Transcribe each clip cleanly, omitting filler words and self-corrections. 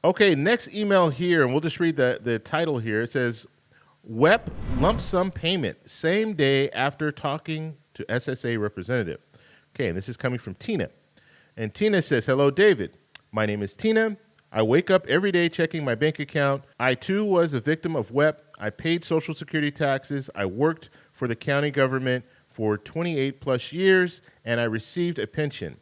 Okay, next email here, and we'll just read the title here. It says, WEP lump sum payment, same day after talking to SSA representative. Okay, and this is coming from Tina. And Tina says, hello, David. My name is Tina. I wake up every day checking my bank account. I, too, was a victim of WEP. I paid Social Security taxes. I worked for the county government for 28 plus years, and I received a pension.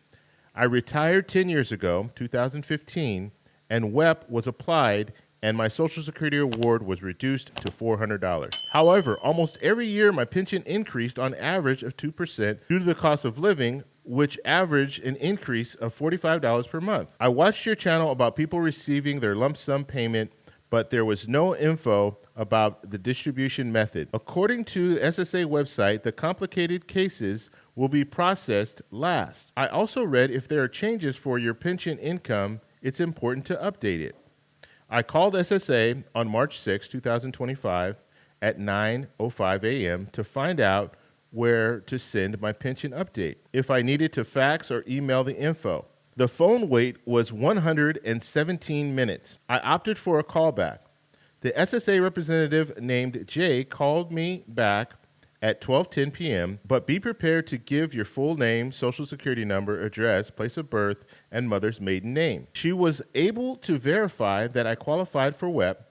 I retired 10 years ago, 2015, and WEP was applied, and my Social Security award was reduced to $400. However, almost every year my pension increased on average of 2% due to the cost of living, which averaged an increase of $45 per month. I watched your channel about people receiving their lump sum payment, but there was no info about the distribution method. According to the SSA website, the complicated cases will be processed last. I also read if there are changes for your pension income, it's important to update it. I called SSA on March 6, 2025 at 9:05 a.m. to find out where to send my pension update, if I needed to fax or email the info. The phone wait was 117 minutes. I opted for a callback. The SSA representative named Jay called me back at 12:10 p.m., but be prepared to give your full name, social security number, address, place of birth, and mother's maiden name. She was able to verify that I qualified for WEP,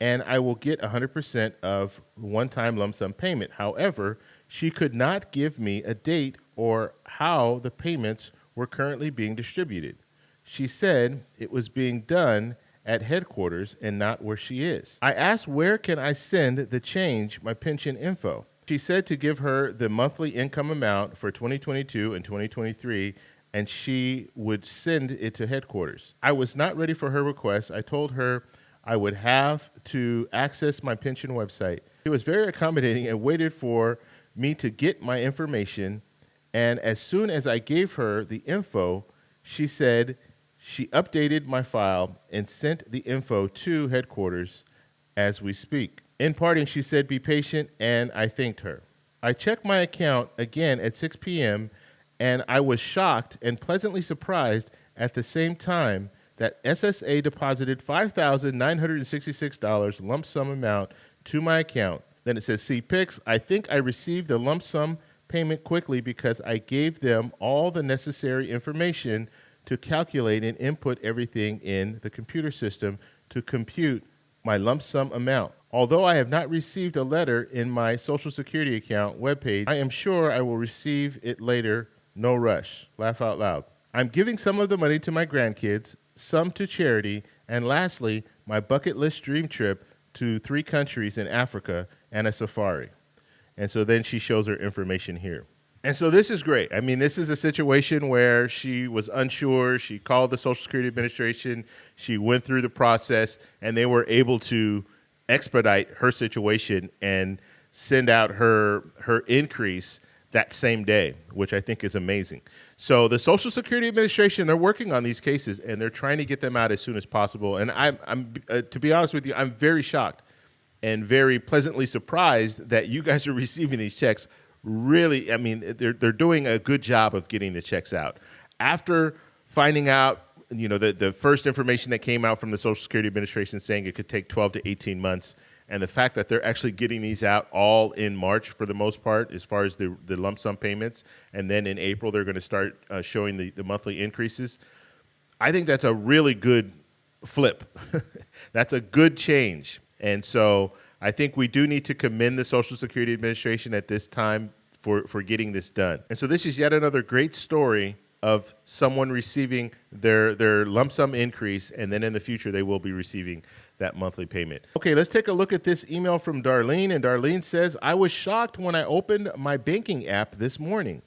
and I will get 100% of one-time lump sum payment. However, she could not give me a date or how the payments were currently being distributed. She said it was being done at headquarters and not where she is. I asked where can I send the change my pension info. She said to give her the monthly income amount for 2022 and 2023, and she would send it to headquarters. I was not ready for her request. I told her I would have to access my pension website. She was very accommodating and waited for me to get my information, and as soon as I gave her the info, she said she updated my file and sent the info to headquarters as we speak. In parting, she said, be patient, and I thanked her. I checked my account again at 6 p.m., and I was shocked and pleasantly surprised at the same time that SSA deposited $5,966 lump sum amount to my account. Then it says, see pics. I think I received the lump sum payment quickly because I gave them all the necessary information to calculate and input everything in the computer system to compute my lump sum amount. Although I have not received a letter in my Social Security account webpage, I am sure I will receive it later. No rush. Laugh out loud. I'm giving some of the money to my grandkids, some to charity, and lastly, my bucket list dream trip to 3 countries in Africa and a safari. And so then she shows her information here. And so this is great. I mean, this is a situation where she was unsure. She called the Social Security Administration. She went through the process, and they were able to expedite her situation and send out her increase that same day, which I think is amazing. So the Social Security Administration, they're working on these cases, and they're trying to get them out as soon as possible. And I'm to be honest with you, I'm very shocked and very pleasantly surprised that you guys are receiving these checks. Really, I mean, they're doing a good job of getting the checks out. After finding out, you know, the first information that came out from the Social Security Administration saying it could take 12 to 18 months, and the fact that they're actually getting these out all in March for the most part, as far as the lump sum payments, and then in April they're going to start showing the monthly increases, I think that's a really good flip. That's a good change. And so I think we do need to commend the Social Security Administration at this time for getting this done. And so this is yet another great story of someone receiving their lump sum increase, and then in the future they will be receiving that monthly payment. Okay, let's take a look at this email from Darlene. And Darlene says, I was shocked when I opened my banking app this morning.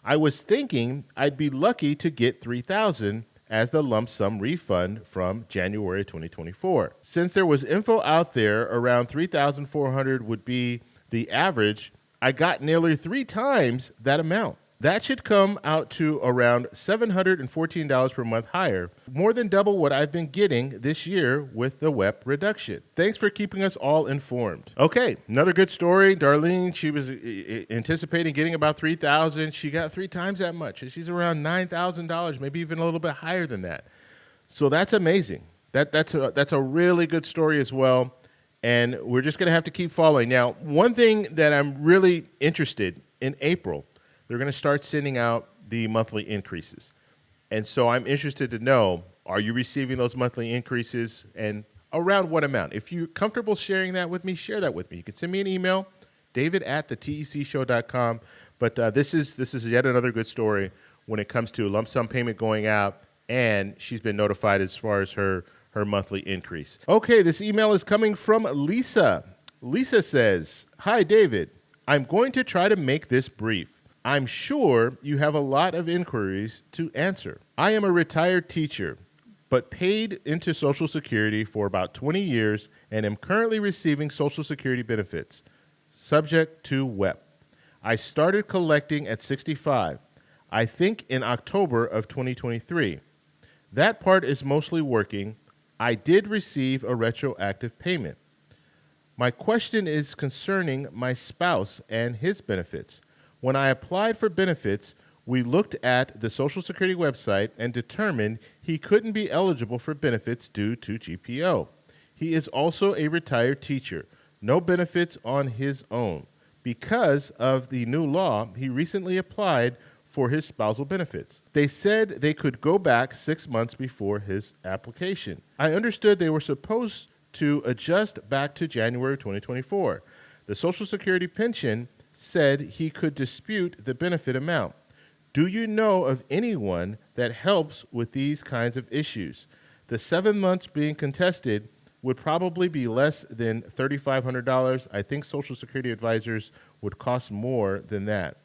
I was thinking I'd be lucky to get $3,000 as the lump sum refund from January 2024. Since there was info out there around $3,400 would be the average, I got nearly 3 times that amount. That should come out to around $714 per month higher, more than double what I've been getting this year with the WEP reduction. Thanks for keeping us all informed. Okay, another good story. Darlene, she was anticipating getting about $3,000. She got 3 times that much. She's around $9,000, maybe even a little bit higher than that. So that's amazing. That's a really good story as well, and we're just going to have to keep following. Now, one thing that I'm really interested in April, they're going to start sending out the monthly increases, and so I'm interested to know, are you receiving those monthly increases, and around what amount? If you're comfortable sharing that with me, share that with me. You can send me an email, david@thetecshow.com. But this is yet another good story when it comes to lump sum payment going out, and she's been notified as far as her monthly increase. Okay, this email is coming from Lisa. Lisa says, "Hi, David. I'm going to try to make this brief. I'm sure you have a lot of inquiries to answer. I am a retired teacher, but paid into Social Security for about 20 years and am currently receiving Social Security benefits, subject to WEP. I started collecting at 65, I think in October of 2023. That part is mostly working. I did receive a retroactive payment. My question is concerning my spouse and his benefits. When I applied for benefits, we looked at the Social Security website and determined he couldn't be eligible for benefits due to GPO. He is also a retired teacher, no benefits on his own. Because of the new law, he recently applied for his spousal benefits. They said they could go back 6 months before his application. I understood they were supposed to adjust back to January 2024. The Social Security pension said he could dispute the benefit amount. Do you know of anyone that helps with these kinds of issues? The 7 months being contested would probably be less than $3,500. I think Social Security advisors would cost more than that.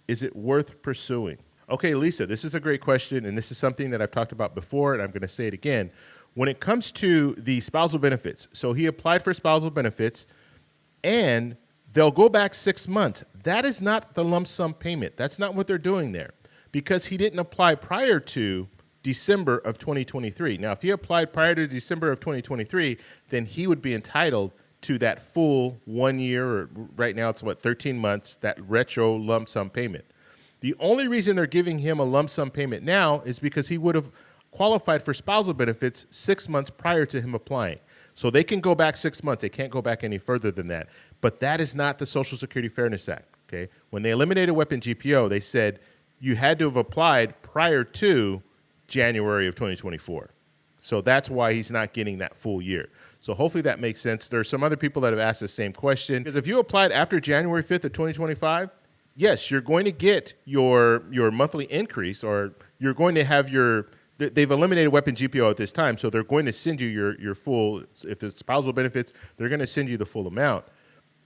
Is it worth pursuing?" Okay, Lisa, this is a great question, and this is something that I've talked about before, and I'm going to say it again. When it comes to the spousal benefits, so he applied for spousal benefits, and they'll go back 6 months. That is not the lump sum payment. That's not what they're doing there, because he didn't apply prior to December of 2023. Now, if he applied prior to December of 2023, then he would be entitled to that full 1 year, or right now it's 13 months, that retro lump sum payment. The only reason they're giving him a lump sum payment now is because he would have qualified for spousal benefits 6 months prior to him applying. So they can go back 6 months. They can't go back any further than that. But that is not the Social Security Fairness Act. Okay? When they eliminated WEP and GPO, they said you had to have applied prior to January of 2024. So that's why he's not getting that full year. So hopefully that makes sense. There are some other people that have asked the same question. Because if you applied after January 5th of 2025, yes, you're going to get your monthly increase, or you're going to have they've eliminated WEP and GPO at this time, so they're going to send you your full, if it's spousal benefits, they're going to send you the full amount.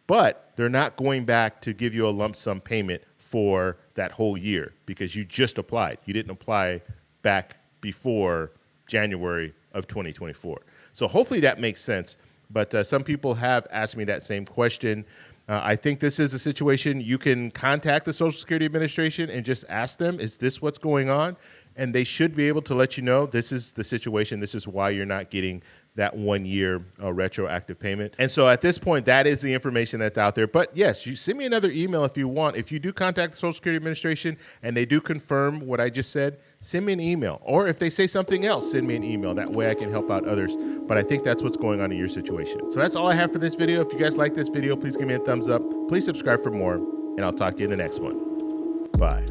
But they're not going back to give you a lump sum payment for that whole year because you just applied. You didn't apply back before January of 2024. So hopefully that makes sense. But some people have asked me that same question. I think this is a situation you can contact the Social Security Administration and just ask them, is this what's going on? And they should be able to let you know this is the situation. This is why you're not getting that 1 year retroactive payment. And so at this point, that is the information that's out there. But yes, you send me another email if you want. If you do contact the Social Security Administration and they do confirm what I just said, send me an email. Or if they say something else, send me an email. That way I can help out others. But I think that's what's going on in your situation. So that's all I have for this video. If you guys like this video, please give me a thumbs up. Please subscribe for more, and I'll talk to you in the next one. Bye.